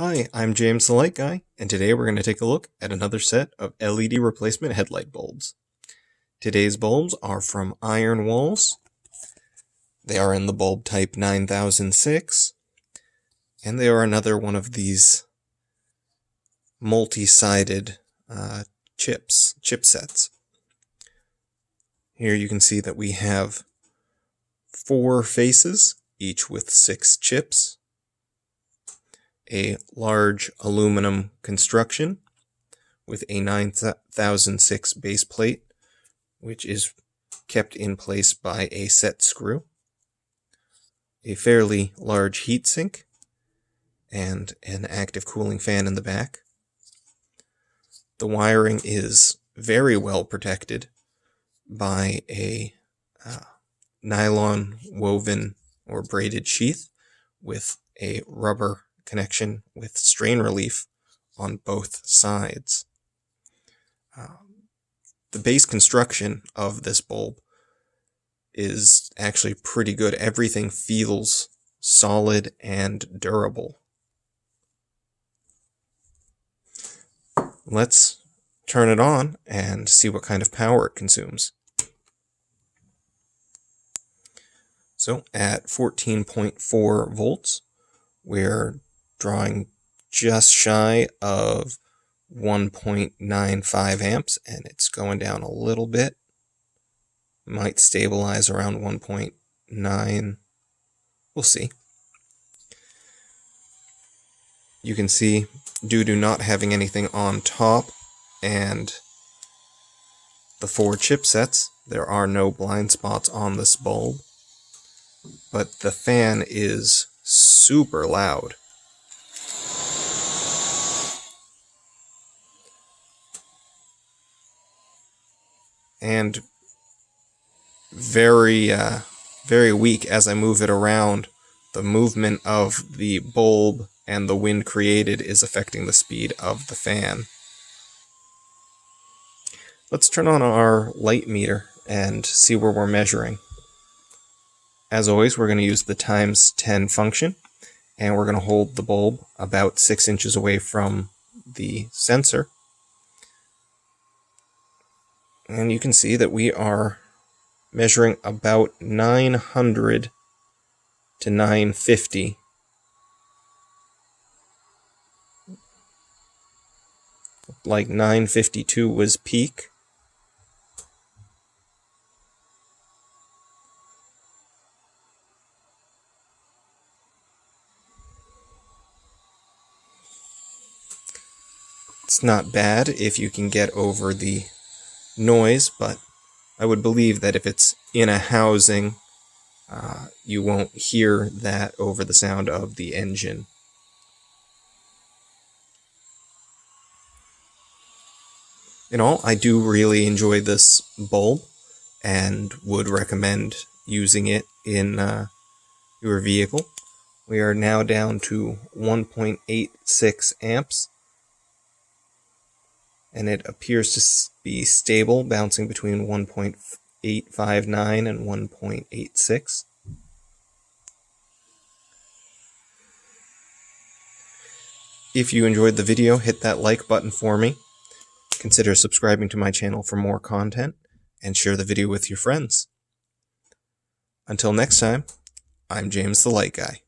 Hi, I'm James the Light Guy, and today we're going to take a look at another set of LED replacement headlight bulbs. Today's bulbs are from Ironwalls. They are in the bulb type 9006, and they are another one of these multi-sided chipsets. Here you can see that we have 4 faces, each with 6 chips. A large aluminum construction with a 9006 base plate, which is kept in place by a set screw, a fairly large heatsink, and an active cooling fan in the back. The wiring is very well protected by a nylon woven or braided sheath with a rubber connection with strain relief on both sides. The base construction of this bulb is actually pretty good. Everything feels solid and durable. Let's turn it on and see what kind of power it consumes. So at 14.4 volts, we're drawing just shy of 1.95 amps, and it's going down a little bit. Might stabilize around 1.9. We'll see. You can see, due to not having anything on top and the 4 chipsets, there are no blind spots on this bulb, but the fan is super loud. And very weak as I move it around. The movement of the bulb and the wind created is affecting the speed of the fan. Let's turn on our light meter and see where we're measuring. As always, we're going to use the times 10 function, and we're going to hold the bulb about 6 inches away from the sensor. And you can see that we are measuring about 900 to 950. Like 952 was peak. It's not bad if you can get over the noise, but I would believe that if it's in a housing, you won't hear that over the sound of the engine. In all, I do really enjoy this bulb and would recommend using it in your vehicle. We are now down to 1.86 amps. And it appears to be stable, bouncing between 1.859 and 1.86. If you enjoyed the video, hit that like button for me. Consider subscribing to my channel for more content, and share the video with your friends. Until next time, I'm James the Light Guy.